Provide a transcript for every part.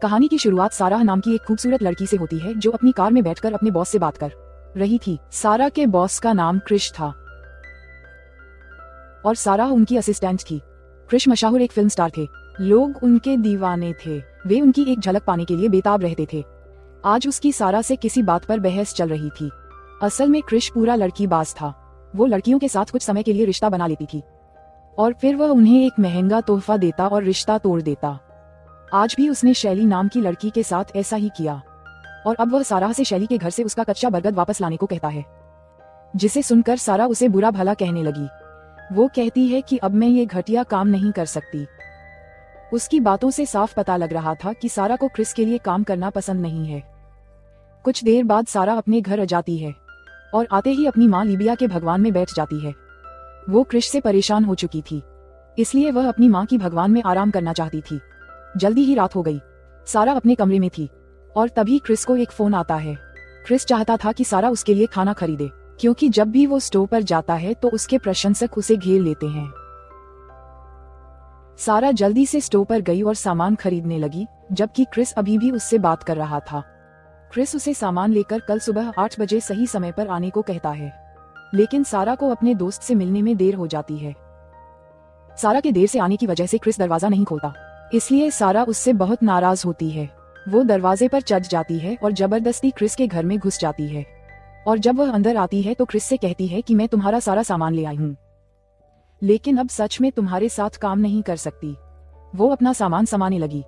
कहानी की शुरुआत सारा नाम की एक खूबसूरत लड़की से होती है जो अपनी कार में बैठकर अपने बॉस से बात कर रही थी। सारा के बॉस का नाम क्रिश था और सारा उनकी असिस्टेंट थी। क्रिश मशहूर एक फिल्म स्टार थे। लोग उनके दीवाने थे। वे उनकी एक झलक पाने के लिए बेताब रहते थे। आज उसकी सारा से किसी बात पर बहस चल रही थी। असल में क्रिश पूरा लड़कीबाज था। वो लड़कियों के साथ कुछ समय के लिए रिश्ता बना लेती थी और फिर वह उन्हें एक महंगा तोहफा देता और रिश्ता तोड़ देता। आज भी उसने शैली नाम की लड़की के साथ ऐसा ही किया और अब वह सारा से शैली के घर से उसका कच्चा बरगद वापस लाने को कहता है, जिसे सुनकर सारा उसे बुरा भला कहने लगी। वो कहती है कि अब मैं ये घटिया काम नहीं कर सकती। उसकी बातों से साफ पता लग रहा था कि सारा को क्रिस के लिए काम करना पसंद नहीं है। कुछ देर बाद सारा अपने घर आ जाती है और आते ही अपनी माँ लिबिया के भगवान में बैठ जाती है। वो क्रिश से परेशान हो चुकी थी, इसलिए वह अपनी माँ की भगवान में आराम करना चाहती थी। जल्दी ही रात हो गई। सारा अपने कमरे में थी और तभी क्रिस को एक फोन आता है। क्रिस चाहता था कि सारा उसके लिए खाना खरीदे, क्योंकि जब भी वो स्टोव पर जाता है तो उसके प्रशंसक उसे घेर लेते हैं। सारा जल्दी से स्टोव पर गई और सामान खरीदने लगी, जबकि क्रिस अभी भी उससे बात कर रहा था। क्रिस उसे सामान लेकर कल सुबह 8 बजे सही समय पर आने को कहता है, लेकिन सारा को अपने दोस्त से मिलने में देर हो जाती है। सारा के देर से आने की वजह से क्रिस दरवाजा नहीं खोलता, इसलिए सारा उससे बहुत नाराज होती है। वो दरवाजे पर चढ़ जाती है और जबरदस्ती क्रिस के घर में घुस जाती है और जब वह अंदर आती है तो क्रिस से कहती है कि मैं तुम्हारा सारा सामान ले आई हूँ, लेकिन अब सच में तुम्हारे साथ काम नहीं कर सकती। वो अपना सामान समाने लगी,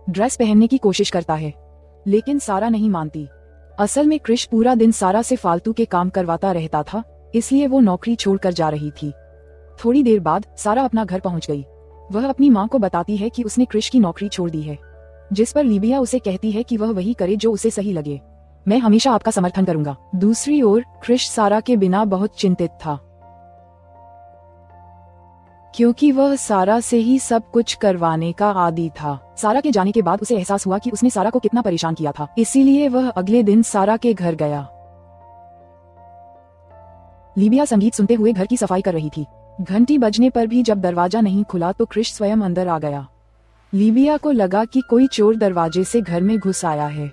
ड्रेस पहनने की कोशिश करता है, लेकिन सारा नहीं मानती। असल में क्रिश पूरा दिन सारा से फालतू के काम करवाता रहता था, इसलिए वो नौकरी छोड़कर जा रही थी। थोड़ी देर बाद सारा अपना घर पहुंच गई। वह अपनी माँ को बताती है कि उसने क्रिश की नौकरी छोड़ दी है, जिस पर लिबिया उसे कहती है कि वह वही करे जो उसे सही लगे। मैं हमेशा आपका समर्थन करूंगा। दूसरी ओर क्रिश सारा के बिना बहुत चिंतित था, क्योंकि वह सारा से ही सब कुछ करवाने का आदी था। सारा के जाने के बाद उसे एहसास हुआ कि उसने सारा को कितना परेशान किया था, इसीलिए वह अगले दिन सारा के घर गया। लिबिया संगीत सुनते हुए घर की सफाई कर रही थी। घंटी बजने पर भी जब दरवाजा नहीं खुला तो क्रिश स्वयं अंदर आ गया। लिबिया को लगा कि कोई चोर दरवाजे से घर में घुस आया है।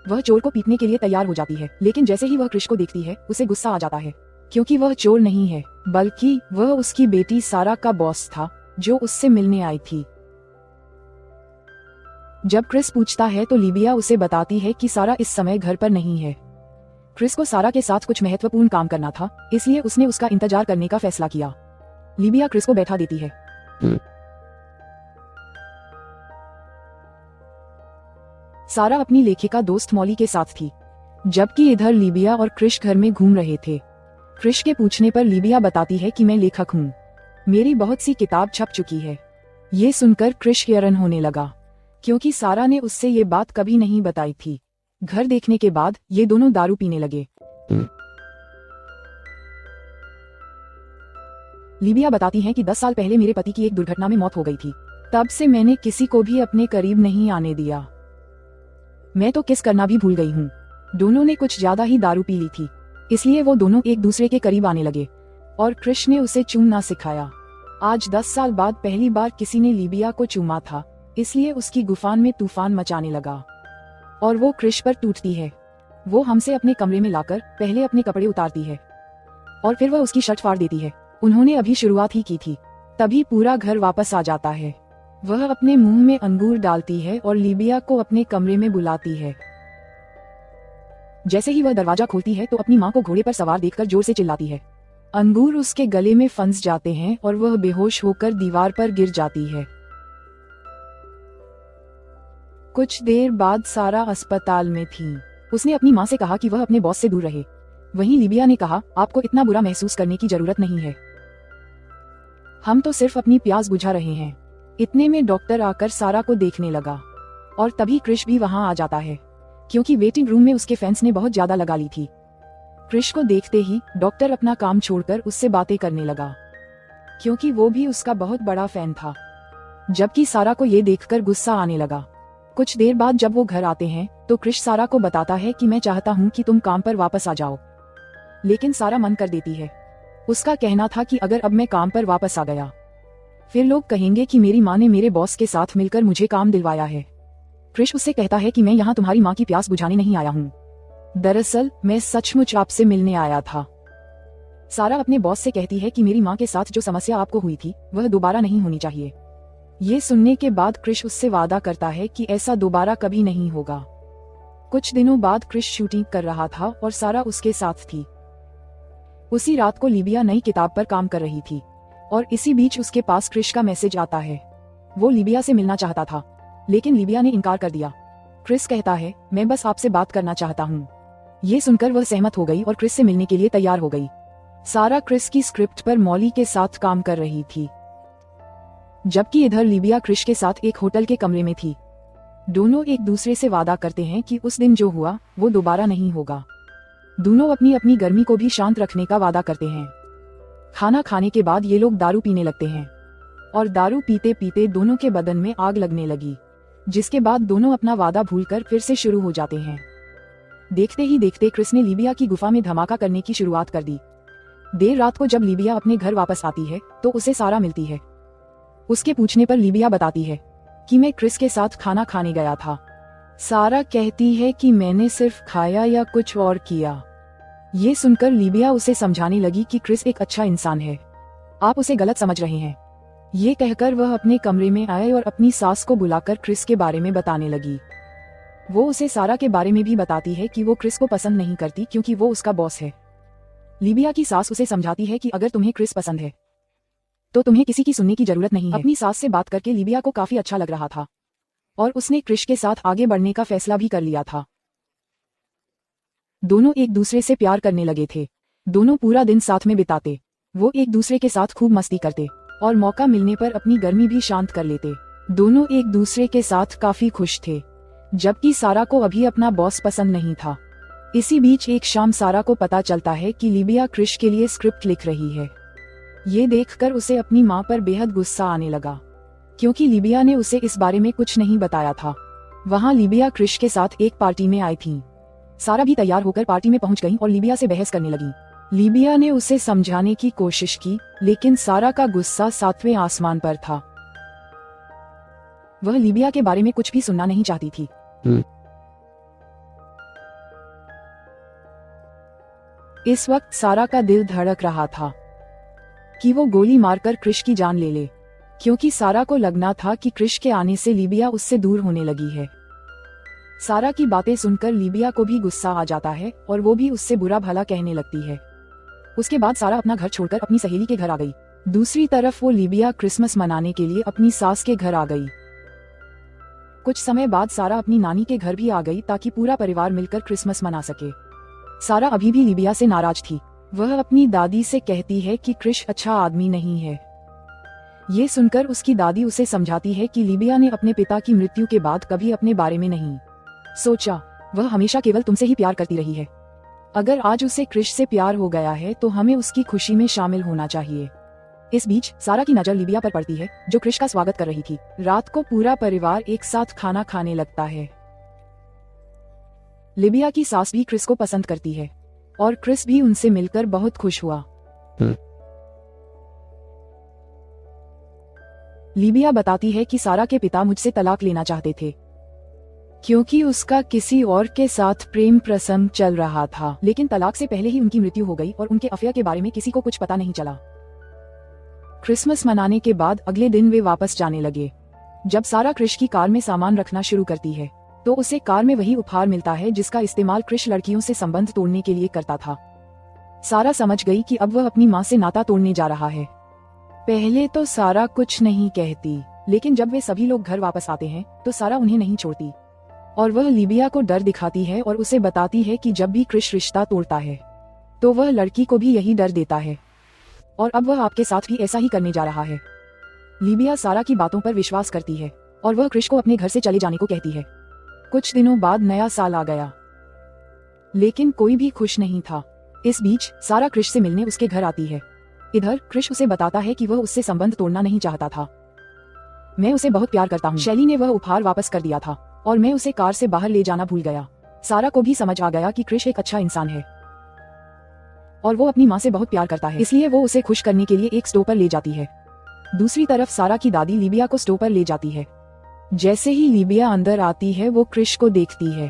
वह चोर को पीटने के लिए तैयार हो जाती है, लेकिन जैसे ही वह क्रिश को देखती है उसे गुस्सा आ जाता है, क्योंकि वह चोर नहीं है, बल्कि वह उसकी बेटी सारा का बॉस था जो उससे मिलने आई थी। जब क्रिस पूछता है तो लिबिया उसे बताती है कि सारा इस समय घर पर नहीं है। क्रिस को सारा के साथ कुछ महत्वपूर्ण काम करना था, इसलिए उसने उसका इंतजार करने का फैसला किया। लिबिया क्रिस को बैठा देती है। सारा अपनी लेखिका दोस्त मॉली के साथ थी, जबकि इधर लिबिया और क्रिश घर में घूम रहे थे। क्रिश के पूछने पर लिबिया बताती है कि मैं लेखक हूँ, मेरी बहुत सी किताब छप चुकी है। ये सुनकर क्रिश हैरान होने लगा, क्योंकि सारा ने उससे ये बात कभी नहीं बताई थी। घर देखने के बाद ये दोनों दारू पीने लगे। लिबिया बताती हैं कि 10 साल पहले मेरे पति की एक दुर्घटना में मौत हो गई थी। तब से मैंने किसी को भी अपने करीब नहीं आने दिया। मैं तो किस करना भी भूल गई हूँ। दोनों ने कुछ ज्यादा ही दारू पी ली थी, इसलिए वो दोनों एक दूसरे के करीब आने लगे और क्रिश ने उसे चूमना सिखाया। आज 10 साल बाद पहली बार किसी ने लिबिया को चूमा था, इसलिए उसकी गुफान में तूफान मचाने लगा और वो क्रिश पर टूटती है। वो हमसे अपने कमरे में लाकर पहले अपने कपड़े उतारती है और फिर वह उसकी शर्ट फाड़ देती है। उन्होंने अभी शुरुआत ही की थी, तभी पूरा घर वापस आ जाता है। वह अपने मुंह में अंगूर डालती है और लिबिया को अपने कमरे में बुलाती है। जैसे ही वह दरवाजा खोलती है तो अपनी माँ को घोड़े पर सवार देखकर जोर से चिल्लाती है। अंगूर उसके गले में फंस जाते हैं और वह बेहोश होकर दीवार पर गिर जाती है। कुछ देर बाद सारा अस्पताल में थी। उसने अपनी माँ से कहा कि वह अपने बॉस से दूर रहे। वहीं लिबिया ने कहा, आपको इतना बुरा महसूस करने की जरूरत नहीं है, हम तो सिर्फ अपनी प्यास बुझा रहे हैं। इतने में डॉक्टर आकर सारा को देखने लगा और तभी क्रिश भी वहां आ जाता है, क्योंकि वेटिंग रूम में उसके फैंस ने बहुत ज्यादा लगा ली थी। क्रिश को देखते ही डॉक्टर अपना काम छोड़कर उससे बातें करने लगा, क्योंकि वो भी उसका बहुत बड़ा फैन था। जबकि सारा को ये देखकर गुस्सा आने लगा। कुछ देर बाद जब वो घर आते हैं तो क्रिश सारा को बताता है कि मैं चाहता हूँ कि तुम काम पर वापस आ जाओ, लेकिन सारा मन कर देती है। उसका कहना था कि अगर अब मैं काम पर वापस आ गया फिर लोग कहेंगे कि मेरी माँ ने मेरे बॉस के साथ मिलकर मुझे काम दिलवाया है। क्रिश उससे कहता है कि मैं यहाँ तुम्हारी माँ की प्यास बुझाने नहीं आया हूँ, दरअसल मैं सचमुच आपसे मिलने आया था। सारा अपने बॉस से कहती है कि मेरी माँ के साथ जो समस्या आपको हुई थी वह दोबारा नहीं होनी चाहिए। ये सुनने के बाद क्रिश उससे वादा करता है कि ऐसा दोबारा कभी नहीं होगा। कुछ दिनों बाद क्रिश शूटिंग कर रहा था और सारा उसके साथ थी। उसी रात को लिबिया नई किताब पर काम कर रही थी और इसी बीच उसके पास क्रिश का मैसेज आता है। वो लिबिया से मिलना चाहता था लेकिन लिबिया ने इनकार कर दिया। क्रिस कहता है, मैं बस आपसे बात करना चाहता हूँ। ये सुनकर वह सहमत हो गई और क्रिस से मिलने के लिए तैयार हो गई। सारा क्रिस की स्क्रिप्ट पर मॉली के साथ काम कर रही थी, जबकि इधर लिबिया क्रिश के साथ एक होटल के कमरे में थी। दोनों एक दूसरे से वादा करते हैं कि उस दिन जो हुआ वो दोबारा नहीं होगा। दोनों अपनी अपनी गर्मी को भी शांत रखने का वादा करते हैं। खाना खाने के बाद ये लोग दारू पीने लगते हैं और दारू पीते पीते दोनों के बदन में आग लगने लगी, जिसके बाद दोनों अपना वादा भूलकर फिर से शुरू हो जाते हैं। देखते ही देखते क्रिस ने लिबिया की गुफा में धमाका करने की शुरुआत कर दी। देर रात को जब लिबिया अपने घर वापस आती है तो उसे सारा मिलती है। उसके पूछने पर लिबिया बताती है कि मैं क्रिस के साथ खाना खाने गया था। सारा कहती है कि मैंने सिर्फ खाया या कुछ और किया। ये सुनकर लिबिया उसे समझाने लगी कि क्रिस एक अच्छा इंसान है, आप उसे गलत समझ रहे हैं। ये कहकर वह अपने कमरे में आए और अपनी सास को बुलाकर क्रिस के बारे में बताने लगी। वो उसे सारा के बारे में भी बताती है कि वो क्रिस को पसंद नहीं करती क्योंकि वो उसका बॉस है। लिबिया की सास उसे समझाती है कि अगर तुम्हें क्रिस पसंद है तो तुम्हें किसी की सुनने की जरूरत नहीं है। अपनी सास से बात करके लिबिया को काफी अच्छा लग रहा था और उसने क्रिस के साथ आगे बढ़ने का फैसला भी कर लिया था। दोनों एक दूसरे से प्यार करने लगे थे। दोनों पूरा दिन साथ में बिताते। वो एक दूसरे के साथ खूब मस्ती करते और मौका मिलने पर अपनी गर्मी भी शांत कर लेते। दोनों एक दूसरे के साथ काफी खुश थे, जबकि सारा को अभी अपना बॉस पसंद नहीं था। इसी बीच एक शाम सारा को पता चलता है कि लिबिया क्रिश के लिए स्क्रिप्ट लिख रही है। ये देखकर उसे अपनी माँ पर बेहद गुस्सा आने लगा, क्योंकि लिबिया ने उसे इस बारे में कुछ नहीं बताया था। वहाँ लिबिया क्रिश के साथ एक पार्टी में आई थी। सारा भी तैयार होकर पार्टी में पहुंच गई और लिबिया से बहस करने लगी। लिबिया ने उसे समझाने की कोशिश की, लेकिन सारा का गुस्सा 7वें आसमान पर था। वह लिबिया के बारे में कुछ भी सुनना नहीं चाहती थी। इस वक्त सारा का दिल धड़क रहा था कि वो गोली मारकर क्रिश की जान ले ले, क्योंकि सारा को लगना था कि क्रिश के आने से लिबिया उससे दूर होने लगी है। सारा की बातें सुनकर लिबिया को भी गुस्सा आ जाता है और वो भी उससे बुरा भला कहने लगती है। उसके बाद सारा अपना घर छोड़कर अपनी सहेली के घर आ गई। दूसरी तरफ वो लिबिया क्रिसमस मनाने के लिए अपनी सास के घर आ गई। कुछ समय बाद सारा अपनी नानी के घर भी आ गई ताकि पूरा परिवार मिलकर क्रिसमस मना सके। सारा अभी भी लिबिया से नाराज थी। वह अपनी दादी से कहती है कि क्रिश अच्छा आदमी नहीं है। ये सुनकर उसकी दादी उसे समझाती है कि लिबिया ने अपने पिता की मृत्यु के बाद कभी अपने बारे में नहीं सोचा। वह हमेशा केवल तुमसे ही प्यार करती रही है। अगर आज उसे क्रिश से प्यार हो गया है तो हमें उसकी खुशी में शामिल होना चाहिए। इस बीच सारा की नजर लिबिया पर पड़ती है, जो क्रिश का स्वागत कर रही थी। रात को पूरा परिवार एक साथ खाना खाने लगता है। लिबिया की सास भी क्रिस को पसंद करती है और क्रिस भी उनसे मिलकर बहुत खुश हुआ। लिबिया बताती है कि सारा के पिता मुझसे तलाक लेना चाहते थे क्योंकि उसका किसी और के साथ प्रेम प्रसंग चल रहा था, लेकिन तलाक से पहले ही उनकी मृत्यु हो गई और उनके अफेयर के बारे में किसी को कुछ पता नहीं चला। क्रिसमस मनाने के बाद अगले दिन वे वापस जाने लगे। जब सारा क्रिश की कार में सामान रखना शुरू करती है तो उसे कार में वही उपहार मिलता है जिसका इस्तेमाल क्रिश लड़कियों से संबंध तोड़ने के लिए करता था। सारा समझ गई कि अब वह अपनी माँ से नाता तोड़ने जा रहा है। पहले तो सारा कुछ नहीं कहती, लेकिन जब वे सभी लोग घर वापस आते हैं तो सारा उन्हें नहीं छोड़ती और वह लिबिया को डर दिखाती है और उसे बताती है कि जब भी क्रिश रिश्ता तोड़ता है तो वह लड़की को भी यही डर देता है और अब वह आपके साथ भी ऐसा ही करने जा रहा है। लिबिया सारा की बातों पर विश्वास करती है और वह क्रिश को अपने घर से चले जाने को कहती है। कुछ दिनों बाद नया साल आ गया, लेकिन कोई भी खुश नहीं था। इस बीच सारा क्रिश से मिलने उसके घर आती है। इधर क्रिश उसे बताता है कि वह उससे संबंध तोड़ना नहीं चाहता था। मैं उसे बहुत प्यार करता हूँ। शैली ने वह उपहार वापस कर दिया था और मैं उसे कार से बाहर ले जाना भूल गया। सारा को भी समझ आ गया कि क्रिश एक अच्छा इंसान है और वो अपनी माँ से बहुत प्यार करता है, इसलिए वो उसे खुश करने के लिए एक स्टोव पर ले जाती है। दूसरी तरफ सारा की दादी लीबिया को स्टोव पर ले जाती है। जैसे ही लीबिया अंदर आती है वो क्रिश को देखती है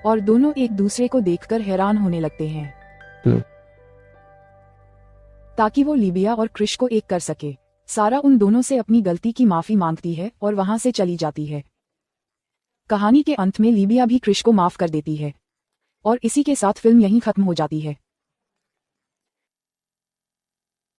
और दोनों एक दूसरे को देखकर हैरान होने लगते हैं ताकि वो लीबिया और क्रिश को एक कर सके। सारा उन दोनों से अपनी गलती की माफी मांगती है और वहां से चली जाती है। कहानी के अंत में लीबिया भी क्रिश को माफ कर देती है और इसी के साथ फिल्म यहीं खत्म हो जाती है।